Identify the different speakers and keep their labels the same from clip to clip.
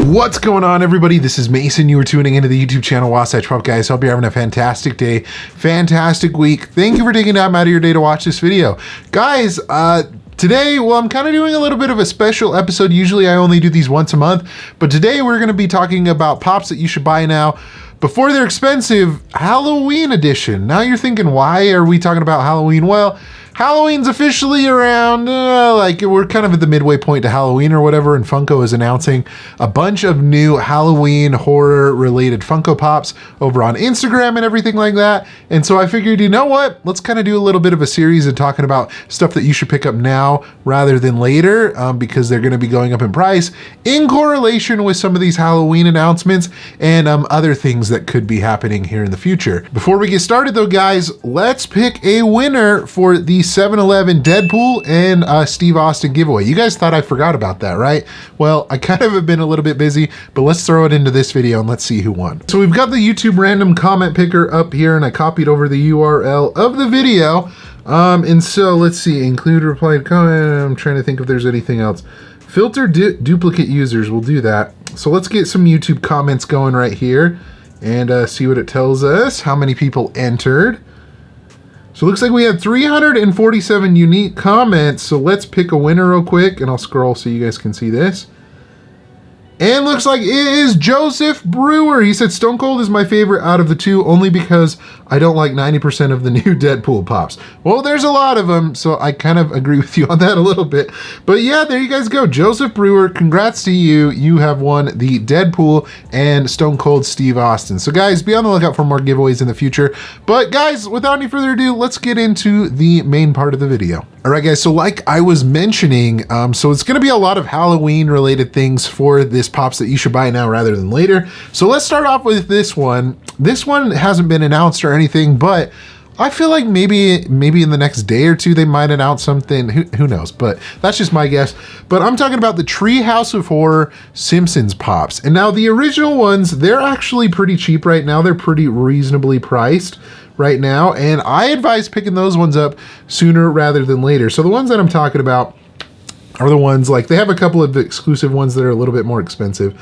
Speaker 1: What's going on, everybody? This is Mason. You are tuning into the YouTube channel Wasatch Pop, guys. Hope you're having a fantastic day, fantastic week. Thank you for taking time out of your day to watch this video. Guys, today, well, I'm kind of doing a little bit of a special episode. Usually I only do these once a month, but today we're going to be talking about pops that you should buy now before they're expensive, Halloween edition. Now you're thinking, why are we talking about Halloween? Well, Halloween's officially around, like we're kind of at the midway point to Halloween or whatever, and Funko is announcing a bunch of new Halloween horror related Funko Pops over on Instagram and everything like that. And so I figured, you know what, let's kind of do a little bit of a series and talking about stuff that you should pick up now rather than later, because they're going to be going up in price in correlation with some of these Halloween announcements and other things that could be happening here in the future. Before we get started though, guys, let's pick a winner for the 7-Eleven Deadpool and Steve Austin giveaway. You guys thought I forgot about that, right? Well, I kind of have been a little bit busy, but let's throw it into this video and let's see who won. So we've got the YouTube random comment picker up here, and I copied over the URL of the video. And so let's see, include replied comment. I'm trying to think if there's anything else. Filter duplicate users, we'll do that. So let's get some YouTube comments going right here and see what it tells us, how many people entered. So it looks like we had 347 unique comments. So let's pick a winner real quick, and I'll scroll so you guys can see this. And looks like it is Joseph Brewer. He said Stone Cold is my favorite out of the two, only because I don't like 90% of the new Deadpool pops. Well, there's a lot of them, so I kind of agree with you on that a little bit. But yeah, there you guys go. Joseph Brewer, congrats to you. You have won the Deadpool and Stone Cold Steve Austin. So guys, be on the lookout for more giveaways in the future. But guys, without any further ado, let's get into the main part of the video. All right, guys, so like I was mentioning, so it's going to be a lot of Halloween related things for this pops that you should buy now rather than later. So let's start off with this one. This one hasn't been announced or anything, but I feel like maybe in the next day or two they might announce something. Who knows? But that's just my guess. But I'm talking about the Treehouse of Horror Simpsons Pops. And now the original ones, they're actually pretty cheap right now. They're pretty reasonably priced right now, and I advise picking those ones up sooner rather than later. So the ones that I'm talking about are the ones, like, they have a couple of exclusive ones that are a little bit more expensive,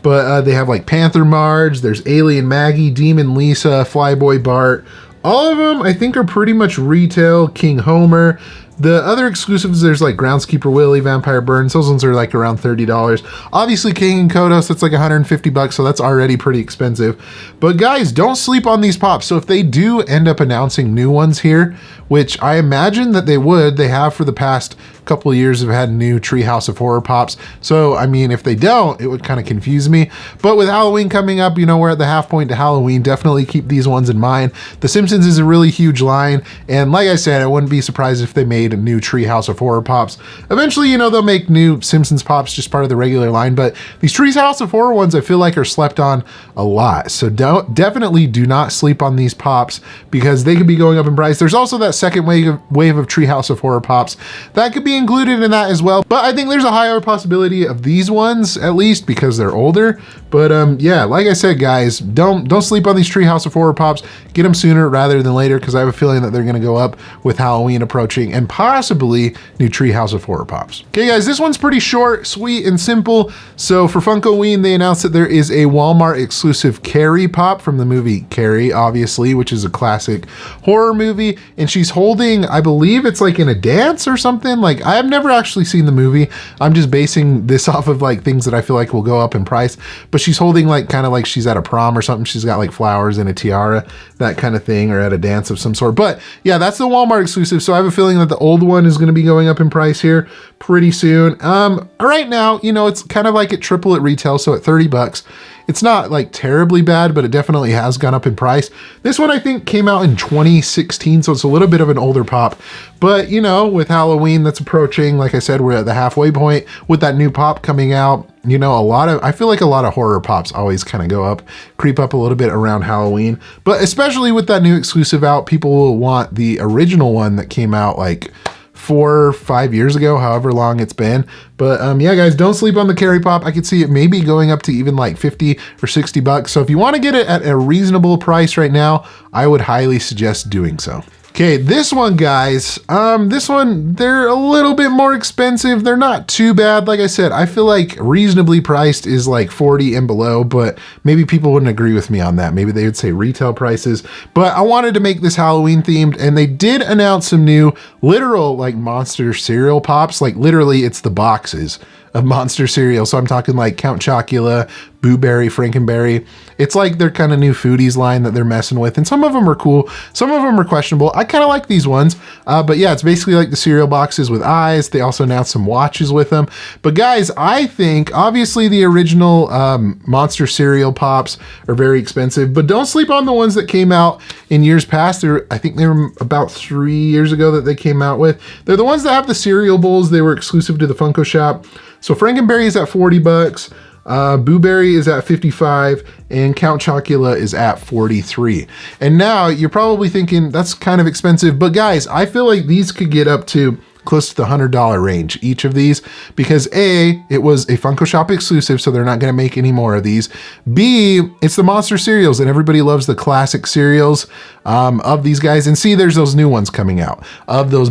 Speaker 1: but they have like Panther Marge, there's Alien Maggie, Demon Lisa, Flyboy Bart. All of them I think are pretty much retail. King Homer. The other exclusives, there's like Groundskeeper Willie, Vampire Burns. Those ones are like around $30. Obviously King and Kodos, that's like 150 bucks, so that's already pretty expensive. But guys, don't sleep on these pops. So if they do end up announcing new ones here, which I imagine that they would, they have for the past couple of years have had new Treehouse of Horror pops. So I mean, if they don't, it would kind of confuse me. But with Halloween coming up, you know, we're at the half point to Halloween. Definitely keep these ones in mind. The Simpsons is a really huge line, and like I said, I wouldn't be surprised if they made a new Treehouse of Horror pops. Eventually, you know, they'll make new Simpsons pops, just part of the regular line, but these Treehouse of Horror ones I feel like are slept on a lot. So definitely do not sleep on these pops, because they could be going up in price. There's also that second wave of Treehouse of Horror pops that could be included in that as well, but I think there's a higher possibility of these ones, at least because they're older. But yeah, like I said, guys, don't sleep on these Treehouse of Horror pops. Get them sooner rather than later, because I have a feeling that they're going to go up with Halloween approaching and possibly new Treehouse of Horror pops. Okay, guys, this one's pretty short, sweet, and simple. So for Funkoween, they announced that there is a Walmart exclusive Carrie pop from the movie Carrie, obviously, which is a classic horror movie, and she's holding, I believe it's like in a dance or something. Like, I have never actually seen the movie. I'm just basing this off of like things that I feel like will go up in price, but she's holding like kind of like she's at a prom or something. She's got like flowers and a tiara, that kind of thing, or at a dance of some sort. But yeah, that's the Walmart exclusive. So I have a feeling that the old one is going to be going up in price here pretty soon. Right now, you know, it's kind of like at triple at retail. So at 30 bucks, it's not like terribly bad, but it definitely has gone up in price. This one I think came out in 2016, so it's a little bit of an older pop. But you know, with Halloween that's approaching, like I said, we're at the halfway point with that new pop coming out. You know, I feel like a lot of horror pops always kind of go up, creep up a little bit around Halloween. But especially with that new exclusive out, people will want the original one that came out like 4 or 5 years ago, however long it's been. But yeah, guys, don't sleep on the Carrie pop. I could see it maybe going up to even like 50 or 60 bucks. So if you want to get it at a reasonable price right now, I would highly suggest doing so. Okay, this one, guys, this one, they're a little bit more expensive. They're not too bad. Like I said, I feel like reasonably priced is like 40 and below, but maybe people wouldn't agree with me on that. Maybe they would say retail prices, but I wanted to make this Halloween themed, and they did announce some new literal like monster cereal pops. Like literally it's the boxes of monster cereal. So I'm talking like Count Chocula, Boo Berry, Frankenberry. It's like their kind of new foodies line that they're messing with. And some of them are cool. Some of them are questionable. I kind of like these ones. But yeah, it's basically like the cereal boxes with eyes. They also announced some watches with them. But guys, I think obviously the original monster cereal pops are very expensive, but don't sleep on the ones that came out in years past. I think they were about 3 years ago that they came out with. They're the ones that have the cereal bowls. They were exclusive to the Funko shop. So Frankenberry is at 40 bucks. Boo Berry is at 55 and Count Chocula is at 43. And now you're probably thinking that's kind of expensive, but guys, I feel like these could get up to close to the $100 range, each of these, because A, it was a Funko Shop exclusive, so they're not gonna make any more of these. B, it's the monster cereals, and everybody loves the classic cereals of these guys. And C, there's those new ones coming out of those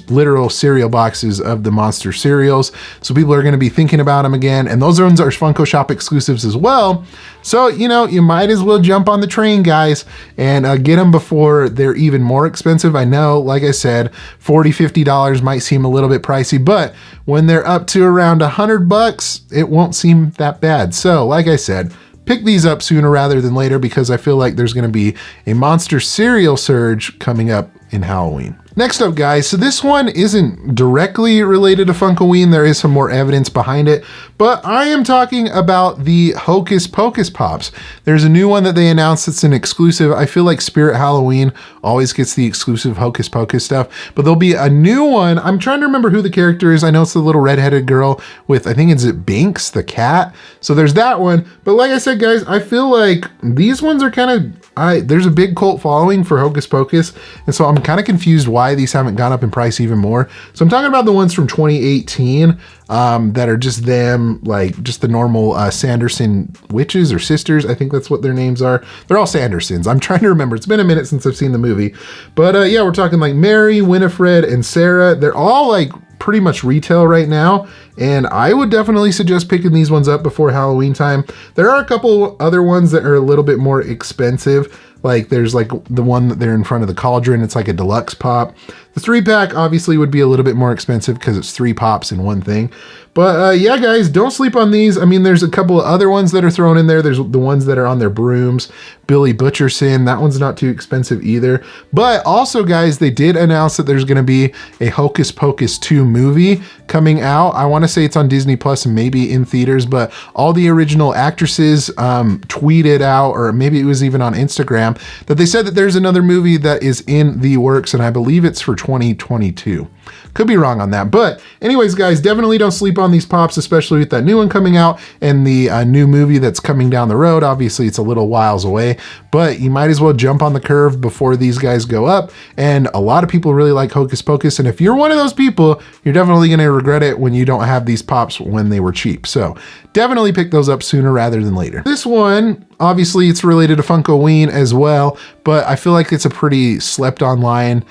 Speaker 1: literal cereal boxes of the monster cereals. So people are gonna be thinking about them again, and those ones are Funko Shop exclusives as well. So, you know, you might as well jump on the train, guys, and get them before they're even more expensive. I know, like I said, $40, $50 might seem a little bit pricey, but when they're up to around $100, it won't seem that bad. So, like I said, pick these up sooner rather than later, because I feel like there's gonna be a monster cereal surge coming up in Halloween. Next up, guys, so this one isn't directly related to Funkoween. There is some more evidence behind it, but I am talking about the Hocus Pocus Pops. There's a new one that they announced that's an exclusive. I feel like Spirit Halloween always gets the exclusive Hocus Pocus stuff, but there'll be a new one. I'm trying to remember who the character is. I know it's the little redheaded girl with, I think it's Binks, the cat. So there's that one. But like I said, guys, I feel like these ones are kind of, there's a big cult following for Hocus Pocus, and so I'm kind of confused why these haven't gone up in price even more. So I'm talking about the ones from 2018 that are just them, like just the normal Sanderson witches or sisters. I think that's what their names are. They're all Sandersons. I'm trying to remember. It's been a minute since I've seen the movie. But yeah, we're talking like Mary, Winifred, and Sarah. They're all like pretty much retail right now, and I would definitely suggest picking these ones up before Halloween time. There are a couple other ones that are a little bit more expensive. Like there's like the one that they're in front of the cauldron. It's like a deluxe pop. The 3-pack obviously would be a little bit more expensive because it's 3 pops in one thing. But yeah, guys, don't sleep on these. I mean, there's a couple of other ones that are thrown in there. There's the ones that are on their brooms. Billy Butcherson, that one's not too expensive either. But also, guys, they did announce that there's gonna be a Hocus Pocus 2 movie coming out. I wanna say it's on Disney Plus and maybe in theaters, but all the original actresses tweeted out, or maybe it was even on Instagram, that they said that there's another movie that is in the works, and I believe it's for 2022. Could be wrong on that. But anyways, guys, definitely don't sleep on these pops, especially with that new one coming out and the new movie that's coming down the road. Obviously, it's a little whiles away, but you might as well jump on the curve before these guys go up. And a lot of people really like Hocus Pocus. And if you're one of those people, you're definitely going to regret it when you don't have these pops when they were cheap. So definitely pick those up sooner rather than later. This one, obviously, it's related to Funkoween as well, but I feel like it's a pretty slept on line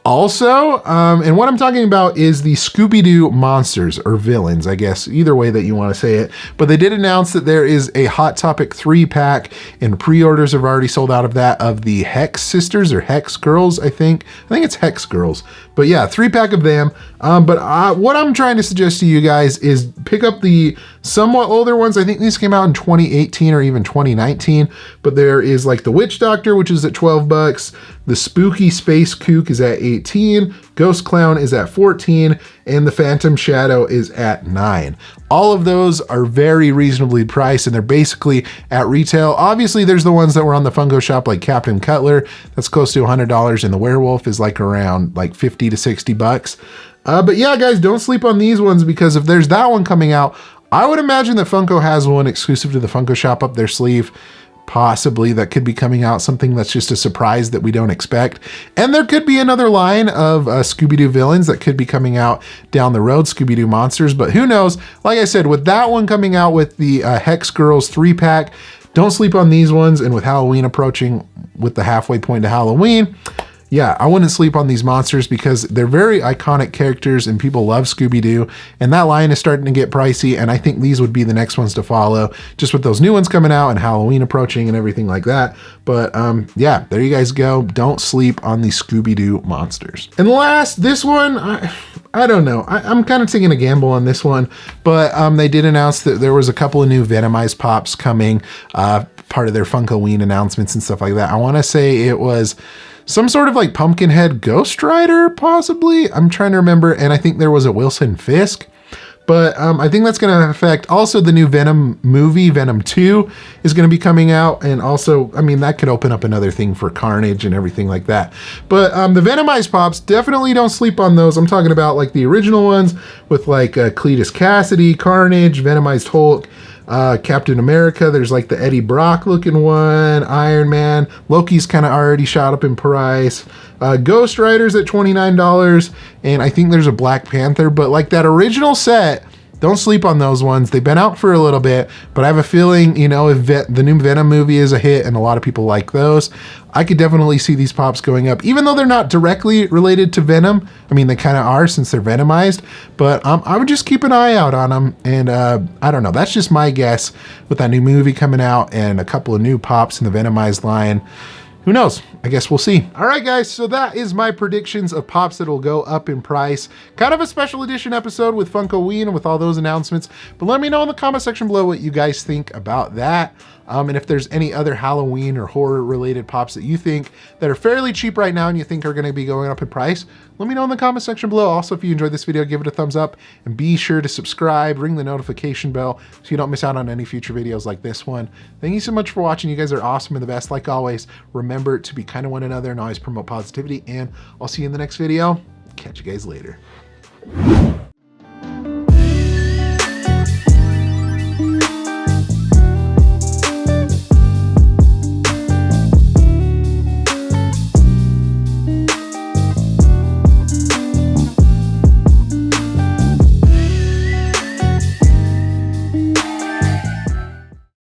Speaker 1: also. And what I'm talking about is the ScoobyDoo Monsters, or villains, I guess, either way that you want to say it. But they did announce that there is a Hot Topic 3-pack, and pre-orders have already sold out of that, of the Hex Sisters or Hex Girls, I think it's Hex Girls. But yeah, 3-pack of them. But what I'm trying to suggest to you guys is pick up the somewhat older ones. I think these came out in 2018 or even 2019. But there is like the Witch Doctor, which is at 12 bucks. The Spooky Space Kook is at 18. Ghost Clown is at 14. And the Phantom Shadow is at 9. All of those are very reasonably priced, and they're basically at retail. Obviously, there's the ones that were on the Funko Shop, like Captain Cutler. That's close to $100, and the Werewolf is like around like 50 to 60 bucks. But yeah, guys, don't sleep on these ones, because if there's that one coming out, I would imagine that Funko has one exclusive to the Funko Shop up their sleeve. Possibly that could be coming out, something that's just a surprise that we don't expect. And there could be another line of Scooby-Doo villains that could be coming out down the road, Scooby-Doo Monsters, but who knows? Like I said, with that one coming out with the Hex Girls 3-pack, don't sleep on these ones. And with Halloween approaching with the halfway point to Halloween, yeah, I wouldn't sleep on these monsters because they're very iconic characters and people love Scooby-Doo, and that line is starting to get pricey, and I think these would be the next ones to follow, just with those new ones coming out and Halloween approaching and everything like that. But yeah, there you guys go. Don't sleep on these Scooby-Doo monsters. And last, this one, I don't know. I'm kind of taking a gamble on this one, but they did announce that there was a couple of new Venomized Pops coming, part of their Funkoween announcements and stuff like that. I want to say it was some sort of like Pumpkinhead Ghost Rider, possibly. I'm trying to remember, and I think there was a Wilson Fisk. But I think that's going to affect also the new Venom movie, Venom 2, is going to be coming out. And also, I mean, that could open up another thing for Carnage and everything like that. But the Venomized Pops, definitely don't sleep on those. I'm talking about like the original ones with like Cletus Cassidy, Carnage, Venomized Hulk, Captain America. There's like the Eddie Brock looking one, Iron Man. Loki's kind of already shot up in price. Ghost Rider's at $29, and I think there's a Black Panther, but like that original set, don't sleep on those ones. They've been out for a little bit, but I have a feeling, you know, if the new Venom movie is a hit and a lot of people like those, I could definitely see these pops going up, even though they're not directly related to Venom. I mean, they kind of are since they're Venomized, but I would just keep an eye out on them. And I don't know, that's just my guess with that new movie coming out and a couple of new pops in the Venomized line. Who knows? I guess we'll see. All right, guys, so that is my predictions of pops that will go up in price. Kind of a special edition episode with Funkoween and with all those announcements, but let me know in the comment section below what you guys think about that. And if there's any other Halloween or horror related pops that you think that are fairly cheap right now and you think are going to be going up in price, let me know in the comment section below. Also, if you enjoyed this video, give it a thumbs up and be sure to subscribe, ring the notification bell so you don't miss out on any future videos like this one. Thank you so much for watching. You guys are awesome and the best. Like always, remember to be kind to one another and always promote positivity, and I'll see you in the next video. Catch you guys later.